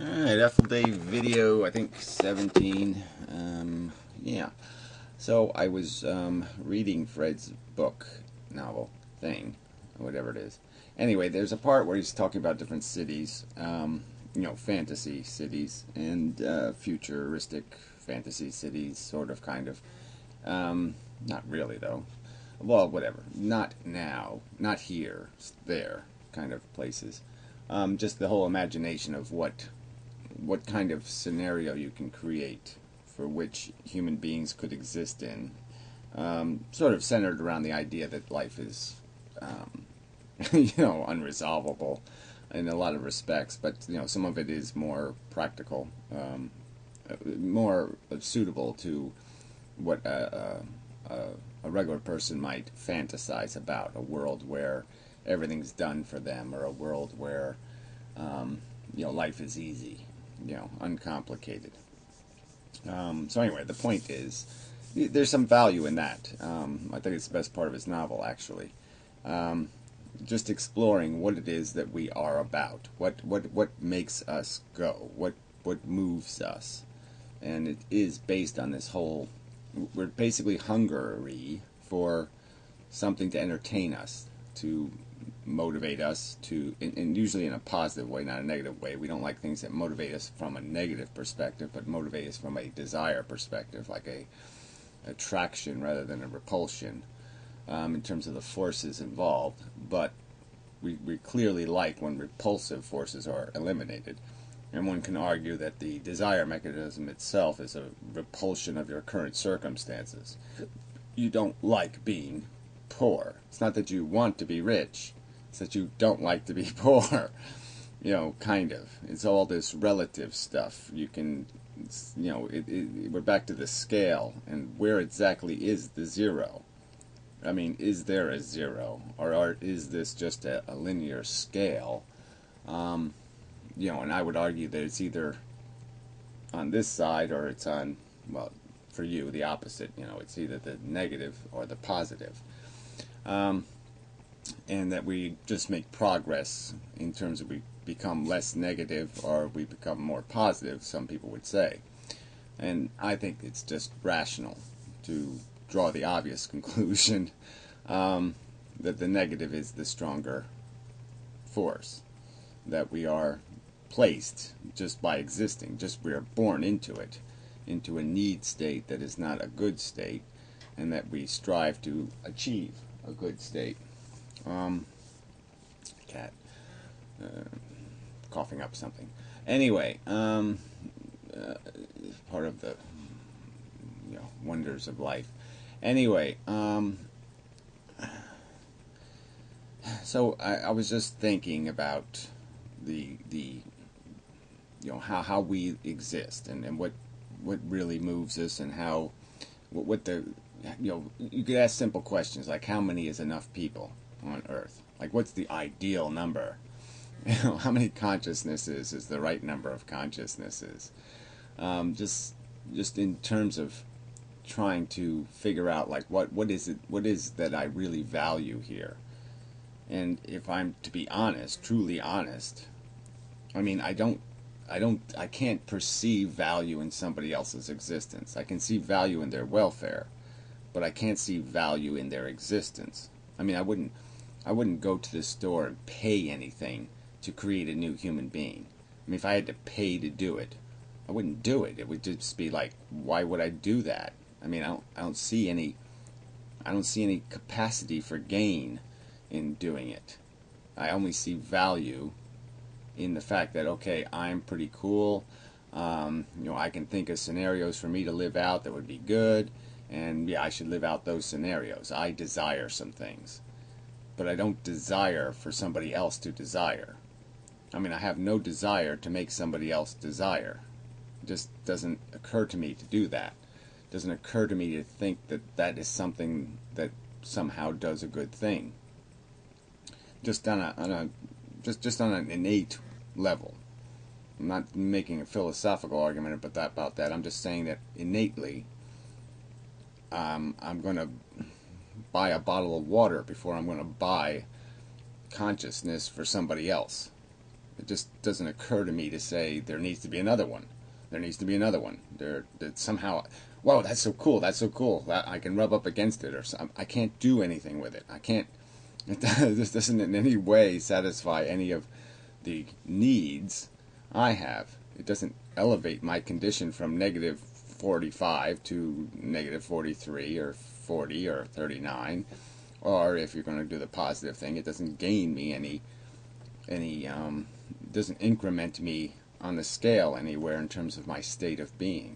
Alright, EfilDay video, I think 17. Yeah. So I was reading Fred's book, novel, thing, whatever it is. Anyway, there's a part where he's talking about different cities, fantasy cities and futuristic fantasy cities, sort of, kind of. Not really, though. Well, whatever. Not now. Not here. There kind of places. Just the whole imagination of what kind of scenario you can create for which human beings could exist in, sort of centered around the idea that life is, unresolvable in a lot of respects, but some of it is more practical, more suitable to what a regular person might fantasize about, a world where everything's done for them, or a world where life is easy, uncomplicated. So anyway, the point is, there's some value in that. I think it's the best part of his novel, actually. Just exploring what it is that we are about, what makes us go, what moves us, and it is based on this whole. We're basically hungry for something to entertain us, to motivate us, and usually in a positive way, not a negative way. We don't like things that motivate us from a negative perspective, but motivate us from a desire perspective, like a attraction rather than a repulsion, in terms of the forces involved. But we clearly like when repulsive forces are eliminated. And one can argue that the desire mechanism itself is a repulsion of your current circumstances. You don't like being poor. It's not that you want to be rich. It's that you don't like to be poor. Kind of. It's all this relative stuff. You can, we're back to the scale. And where exactly is the zero? I mean, is there a zero? Or is this just a linear scale? And I would argue that it's either on this side or it's on, well, for you, the opposite. It's either the negative or the positive. And that we just make progress in terms of we become less negative or we become more positive, some people would say. And I think it's just rational to draw the obvious conclusion that the negative is the stronger force, that we are placed just by existing, just we are born into it, into a need state that is not a good state, and that we strive to achieve a good state. Cat coughing up something. Anyway, part of the wonders of life. Anyway, so I was just thinking about the how we exist, and what really moves us, and how what the you could ask simple questions like, how many is enough people on Earth? Like, what's the ideal number? How many consciousnesses is the right number of consciousnesses? Just in terms of trying to figure out, like, what is that I really value here. And if I'm to be honest, truly honest, I mean, I can't perceive value in somebody else's existence. I can see value in their welfare, but I can't see value in their existence. I mean, I wouldn't go to the store and pay anything to create a new human being. I mean, if I had to pay to do it, I wouldn't do it. It would just be like, why would I do that? I mean, I don't see any capacity for gain in doing it. I only see value in the fact that, okay, I'm pretty cool. I can think of scenarios for me to live out that would be good, and yeah, I should live out those scenarios. I desire some things, but I don't desire for somebody else to desire. I mean, I have no desire to make somebody else desire. It just doesn't occur to me to do that. It doesn't occur to me to think that that is something that somehow does a good thing. Just on an innate level. I'm not making a philosophical argument about that. I'm just saying that innately, I'm going to buy a bottle of water before I'm going to buy consciousness for somebody else. It just doesn't occur to me to say there needs to be another one. There needs to be another one. That somehow, whoa, that's so cool. That's so cool. I can rub up against it, or I can't do anything with it. I can't. This doesn't in any way satisfy any of the needs I have. It doesn't elevate my condition from negative 45 to negative 43 or 40 or 39. Or if you're going to do the positive thing, it doesn't gain me any doesn't increment me on the scale anywhere in terms of my state of being.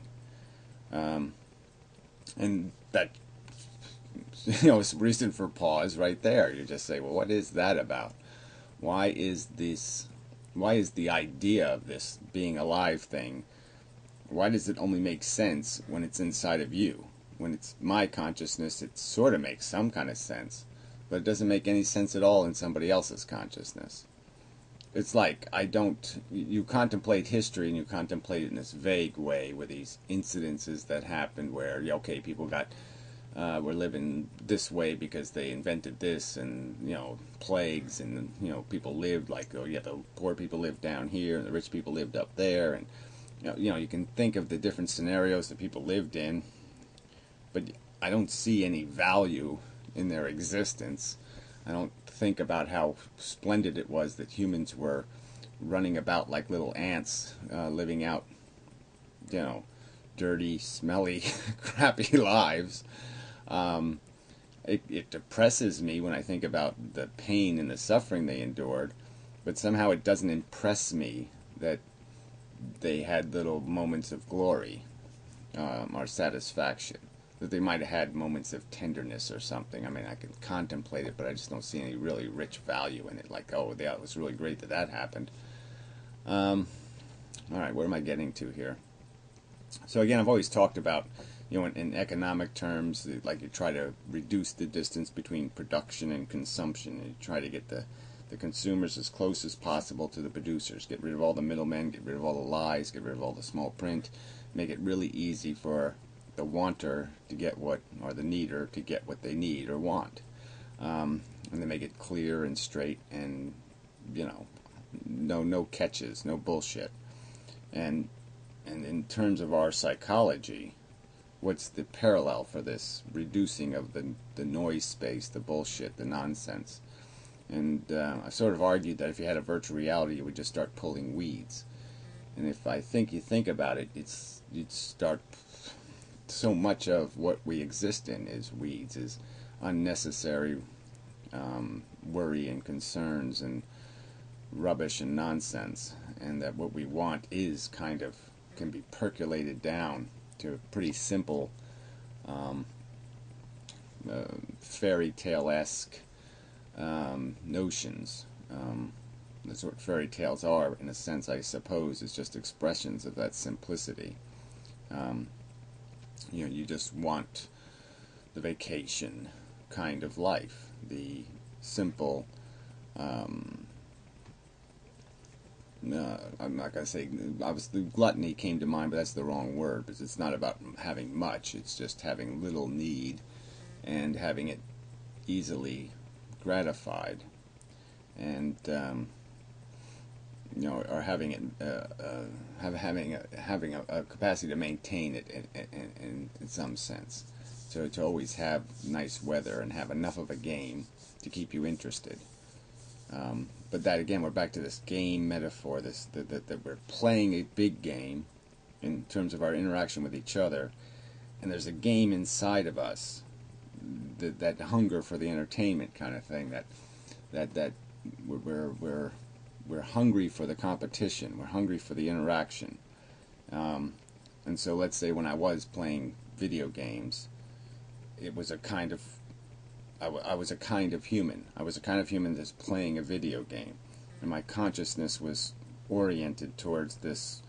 And that, is reason for pause right there. You just say, well, what is that about? Why is the idea of this being alive thing, why does it only make sense when it's inside of you? When it's my consciousness, it sort of makes some kind of sense, but it doesn't make any sense at all in somebody else's consciousness. It's like, you contemplate history, and you contemplate it in this vague way with these incidences that happened where, okay, people were living this way because they invented this, and, plagues, and, people lived like, the poor people lived down here, and the rich people lived up there, and, you can think of the different scenarios that people lived in, but I don't see any value in their existence. I don't think about how splendid it was that humans were running about like little ants, living out, dirty, smelly, crappy lives. It depresses me when I think about the pain and the suffering they endured, but somehow it doesn't impress me that they had little moments of glory, or satisfaction. That they might have had moments of tenderness or something. I mean, I can contemplate it, but I just don't see any really rich value in it. Like, oh, yeah, it was really great that happened. All right, where am I getting to here? So again, I've always talked about, in economic terms, like you try to reduce the distance between production and consumption, and you try to get the consumers as close as possible to the producers. Get rid of all the middlemen, get rid of all the lies, get rid of all the small print, make it really easy for the wanter to get or the needer to get what they need or want. And they make it clear and straight and, no catches, no bullshit. And in terms of our psychology, what's the parallel for this reducing of the noise space, the bullshit, the nonsense? And I sort of argued that if you had a virtual reality, you would just start pulling weeds. And if you think about it, you'd start. So much of what we exist in is weeds, is unnecessary worry and concerns and rubbish and nonsense, and that what we want is can be percolated down to pretty simple fairy tale-esque notions. That's what fairy tales are, in a sense, I suppose, is just expressions of that simplicity. You just want the vacation kind of life, the simple, I'm not going to say, obviously gluttony came to mind, but that's the wrong word, because it's not about having much, it's just having little need and having it easily gratified, and or having it, having a capacity to maintain it in some sense. So to always have nice weather and have enough of a game to keep you interested. But that again, we're back to this game metaphor. That we're playing a big game in terms of our interaction with each other, and there's a game inside of us. That hunger for the entertainment kind of thing. That we're hungry for the competition. We're hungry for the interaction. And so let's say when I was playing video games, it was a kind of, I was a kind of human. I was a kind of human that's playing a video game. And my consciousness was oriented towards this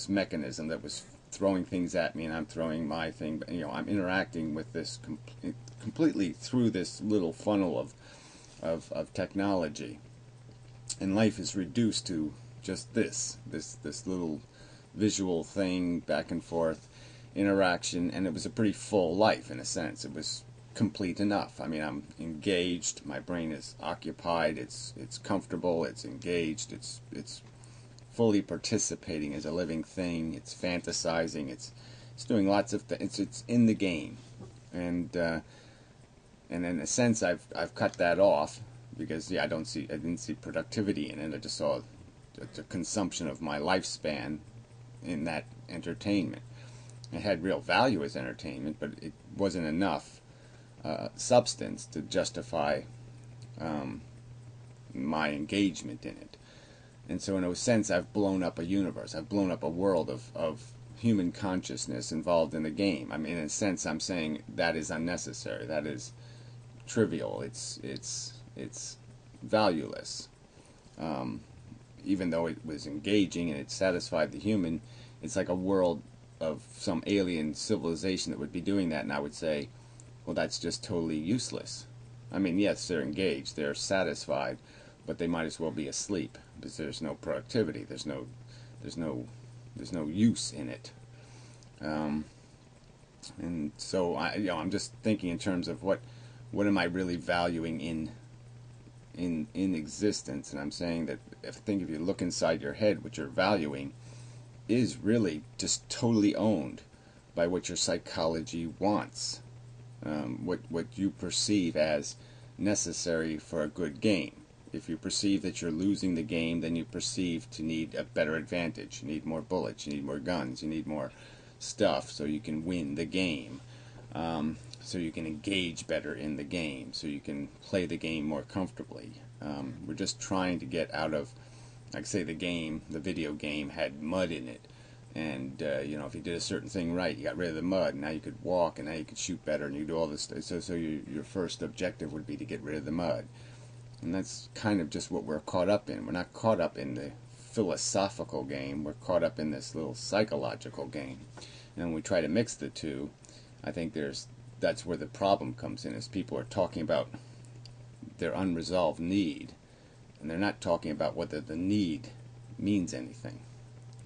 mechanism that was throwing things at me, and I'm throwing my thing. But, I'm interacting with this completely through this little funnel of technology. And life is reduced to just this little visual thing, back and forth interaction, and it was a pretty full life in a sense. It was complete enough. I mean, I'm engaged, my brain is occupied, it's comfortable, it's engaged, it's fully participating as a living thing. It's fantasizing. It's doing lots of things. It's in the game, and in a sense, I've cut that off because I didn't see productivity in it. I just saw the consumption of my lifespan in that entertainment. It had real value as entertainment, but it wasn't enough substance to justify my engagement in it. And so in a sense, I've blown up a universe. I've blown up a world of human consciousness involved in the game. I mean, in a sense, I'm saying that is unnecessary. That is trivial. It's valueless. Even though it was engaging and it satisfied the human, it's like a world of some alien civilization that would be doing that, and I would say, well, that's just totally useless. I mean, yes, they're engaged, they're satisfied, but they might as well be asleep because there's no productivity, there's no use in it. And so I'm just thinking in terms of what am I really valuing in existence, and I'm saying that if you look inside your head, what you're valuing is really just totally owned by what your psychology wants, what you perceive as necessary for a good game. If you perceive that you're losing the game, then you perceive to need a better advantage. You need more bullets, you need more guns, you need more stuff so you can win the game, so you can engage better in the game, so you can play the game more comfortably. We're just trying to get out of, like say the video game had mud in it, and if you did a certain thing right, you got rid of the mud, and now you could walk, and now you could shoot better, and you do all this. So your first objective would be to get rid of the mud, and that's kind of just what we're caught up in. We're not caught up in the philosophical game. We're caught up in this little psychological game, and when we try to mix the two, I think that's where the problem comes in. Is people are talking about their unresolved need, and they're not talking about whether the need means anything,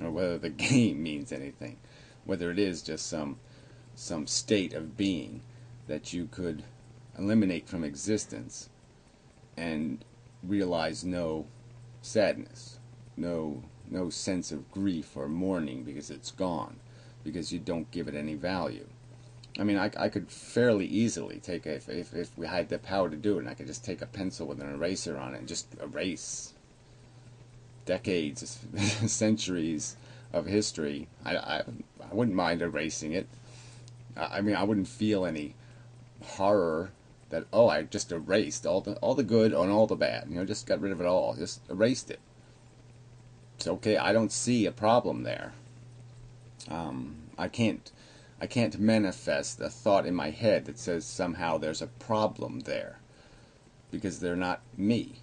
or whether the game means anything, whether it is just some state of being that you could eliminate from existence and realize no sadness, no sense of grief or mourning because it's gone, because you don't give it any value. I mean, I could fairly easily take if we had the power to do it, and I could just take a pencil with an eraser on it and just erase decades, centuries of history. I wouldn't mind erasing it. I mean, I wouldn't feel any horror that, oh, I just erased all the good and all the bad. Just got rid of it all. Just erased it. It's okay. I don't see a problem there. I can't manifest a thought in my head that says somehow there's a problem there, because they're not me.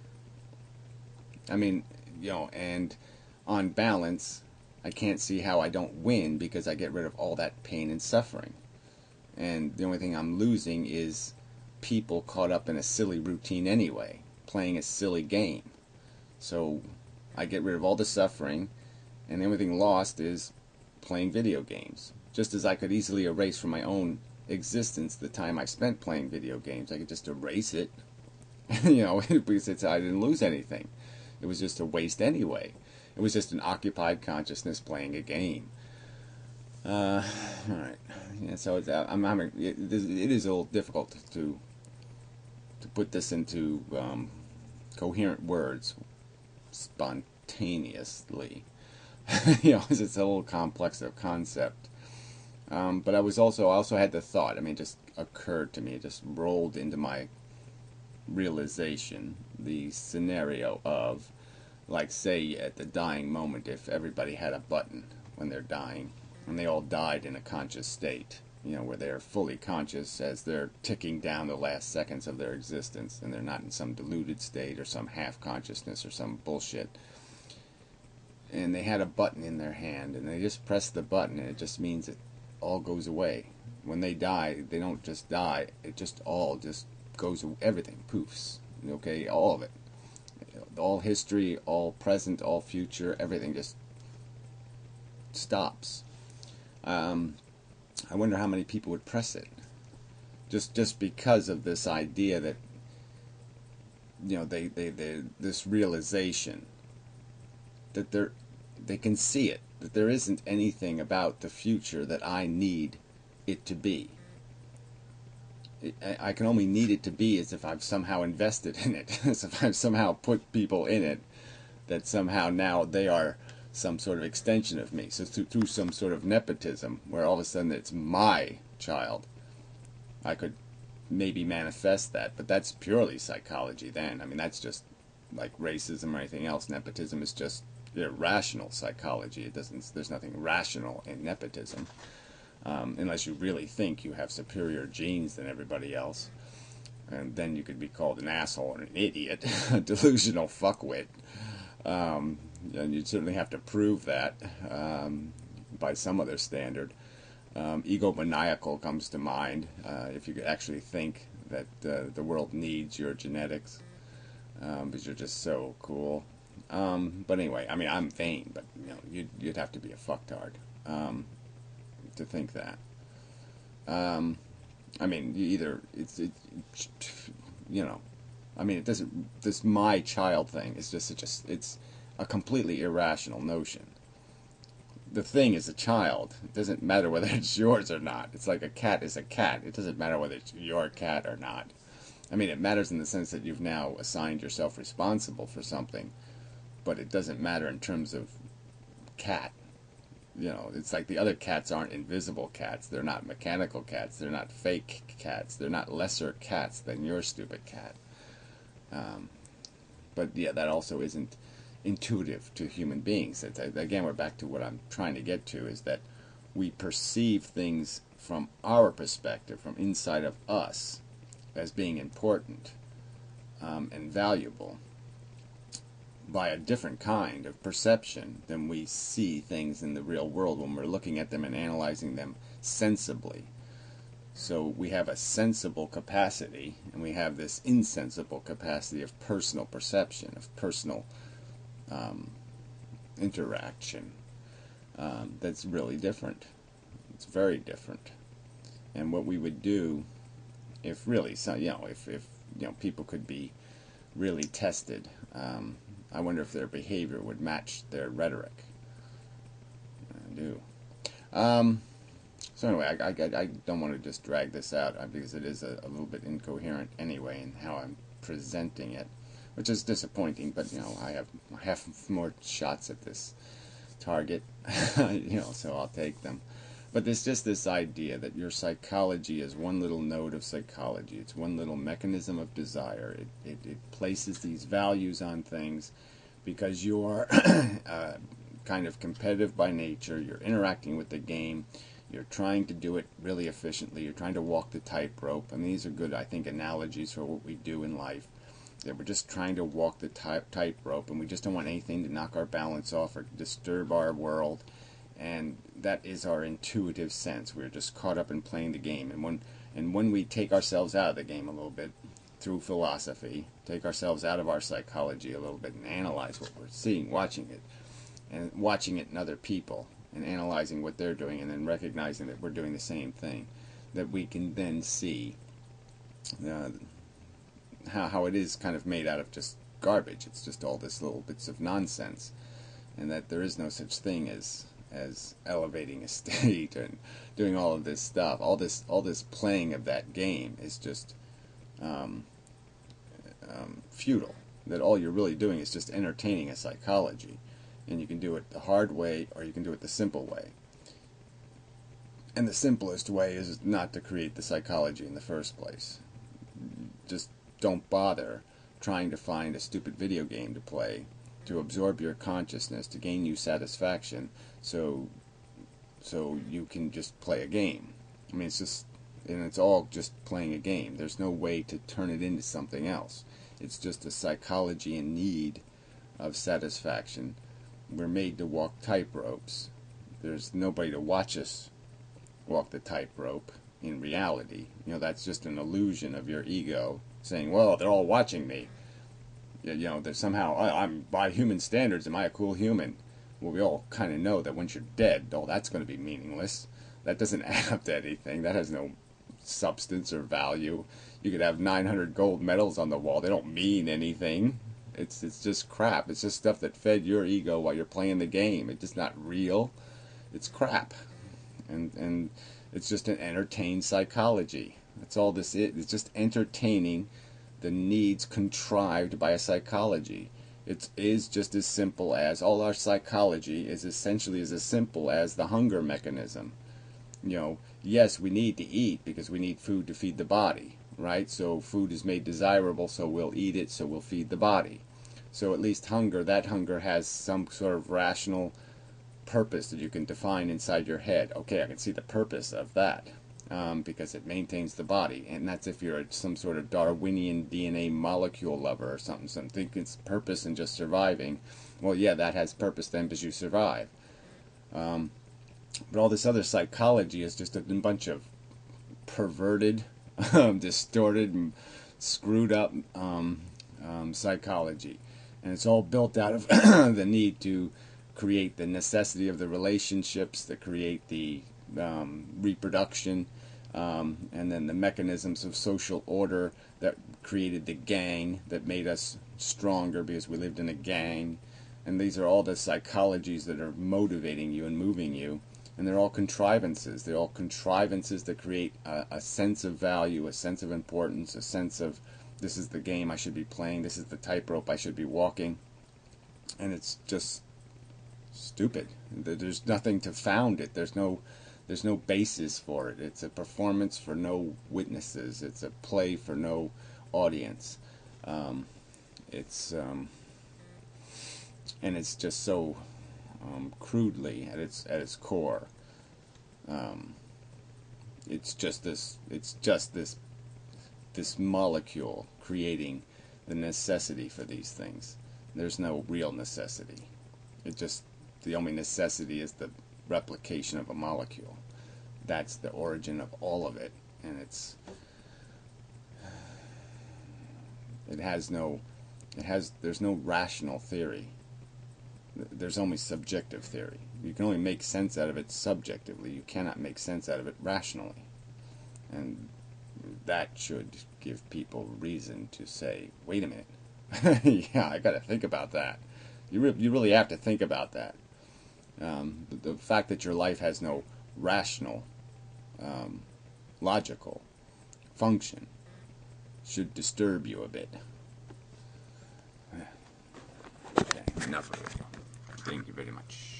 I mean, and on balance, I can't see how I don't win because I get rid of all that pain and suffering. And the only thing I'm losing is people caught up in a silly routine anyway, playing a silly game. So I get rid of all the suffering, and the only thing lost is playing video games. Just as I could easily erase from my own existence the time I spent playing video games, I could just erase it, because I didn't lose anything. It was just a waste anyway. It was just an occupied consciousness playing a game. All right. Yeah. So it is a little difficult to put this into coherent words spontaneously. It's a little complex of concept. But I also had the thought. I mean, it just occurred to me. It just rolled into my realization. The scenario of, like, say, at the dying moment, if everybody had a button when they're dying, and they all died in a conscious state, where they're fully conscious as they're ticking down the last seconds of their existence, and they're not in some deluded state or some half consciousness or some bullshit. And they had a button in their hand, and they just pressed the button, and it just means it all goes away. When they die, they don't just die, it just all just goes, everything poofs, okay, all of it, all history, all present, all future, everything just stops. I wonder how many people would press it, just because of this idea that, they this realization that they can see it, that there isn't anything about the future that I need it to be. I can only need it to be as if I've somehow invested in it, as if I've somehow put people in it, that somehow now they are some sort of extension of me. So through some sort of nepotism, where all of a sudden it's my child, I could maybe manifest that, but that's purely psychology then. I mean, that's just like racism or anything else. Nepotism is just irrational psychology. It doesn't. There's nothing rational in nepotism. Unless you really think you have superior genes than everybody else. And then you could be called an asshole or an idiot, a delusional fuckwit. And you'd certainly have to prove that by some other standard. Egomaniacal comes to mind, if you could actually think that the world needs your genetics, because you're just so cool. But anyway, I mean, I'm vain, but you'd have to be a fucktard. To think that. I mean, I mean, it doesn't. This my child thing is just it's a completely irrational notion. The thing is a child. It doesn't matter whether it's yours or not. It's like a cat is a cat. It doesn't matter whether it's your cat or not. I mean, it matters in the sense that you've now assigned yourself responsible for something, but it doesn't matter in terms of cat. It's like the other cats aren't invisible cats. They're not mechanical cats. They're not fake cats. They're not lesser cats than your stupid cat. But yeah, that also isn't intuitive to human beings. Again, we're back to what I'm trying to get to, is that we perceive things from our perspective, from inside of us, as being important and valuable, by a different kind of perception than we see things in the real world when we're looking at them and analyzing them sensibly. So we have a sensible capacity, and we have this insensible capacity of personal perception, of personal interaction. That's really different. It's very different. And what we would do, if really, if people could be really tested, I wonder if their behavior would match their rhetoric. I do. So anyway, I don't want to just drag this out because it is a little bit incoherent anyway in how I'm presenting it, which is disappointing. But I have more shots at this target, so I'll take them. But there's just this idea that your psychology is one little node of psychology. It's one little mechanism of desire. It places these values on things because you're kind of competitive by nature. You're interacting with the game. You're trying to do it really efficiently. You're trying to walk the tightrope. And these are good, I think, analogies for what we do in life. That we're just trying to walk the tightrope, and we just don't want anything to knock our balance off or disturb our world. And that is our intuitive sense. We're just caught up in playing the game. And when we take ourselves out of the game a little bit through philosophy, take ourselves out of our psychology a little bit and analyze what we're seeing, watching it in other people, and analyzing what they're doing, and then recognizing that we're doing the same thing, that we can then see how it is kind of made out of just garbage. It's just all this little bits of nonsense, and that there is no such thing as elevating a state and doing all of this stuff. All this playing of that game is just futile. That all you're really doing is just entertaining a psychology, and you can do it the hard way or you can do it the simple way. And the simplest way is not to create the psychology in the first place. Just don't bother trying to find a stupid video game to play to absorb your consciousness, to gain you satisfaction, so you can just play a game. I mean, it's all just playing a game. There's no way to turn it into something else. It's just a psychology in need of satisfaction. We're made to walk tightropes. There's nobody to watch us walk the tightrope in reality. That's just an illusion of your ego saying, well, they're all watching me. That somehow, I'm, by human standards, am I a cool human? Well, we all kind of know that once you're dead, that's going to be meaningless. That doesn't add up to anything. That has no substance or value. You could have 900 gold medals on the wall. They don't mean anything. It's just crap. It's just stuff that fed your ego while you're playing the game. It's just not real. It's crap. And it's just an entertained psychology. That's all this is. It's just entertaining the needs contrived by a psychology. It is just as simple as, all our psychology is essentially as simple as the hunger mechanism. Yes, we need to eat because we need food to feed the body, right? So food is made desirable, so we'll eat it, so we'll feed the body. So at least that hunger has some sort of rational purpose that you can define inside your head. Okay, I can see the purpose of that. Because it maintains the body, and that's if you're some sort of Darwinian DNA molecule lover or something. So I'm thinking it's purpose in just surviving. Well, yeah, that has purpose then because you survive. But all this other psychology is just a bunch of perverted, distorted, and screwed up psychology, and it's all built out of the need to create the necessity of the relationships that create the reproduction, and then the mechanisms of social order that created the gang that made us stronger because we lived in a gang. And these are all the psychologies that are motivating you and moving you, and they're all contrivances. They're all contrivances that create a sense of value, a sense of importance, a sense of, this is the game I should be playing, this is the tightrope I should be walking. And it's just stupid. There's nothing to found it. There's no basis for it. It's a performance for no witnesses. It's a play for no audience. And it's just so crudely at its core. It's just this molecule creating the necessity for these things. There's no real necessity. The only necessity is the replication of a molecule. That's the origin of all of it, and there's no rational theory. There's only subjective theory. You can only make sense out of it subjectively. You cannot make sense out of it rationally. And that should give people reason to say, wait a minute, yeah, I got to think about that. You really have to think about that. The fact that your life has no rational, logical function should disturb you a bit. Okay, enough of it. Thank you very much.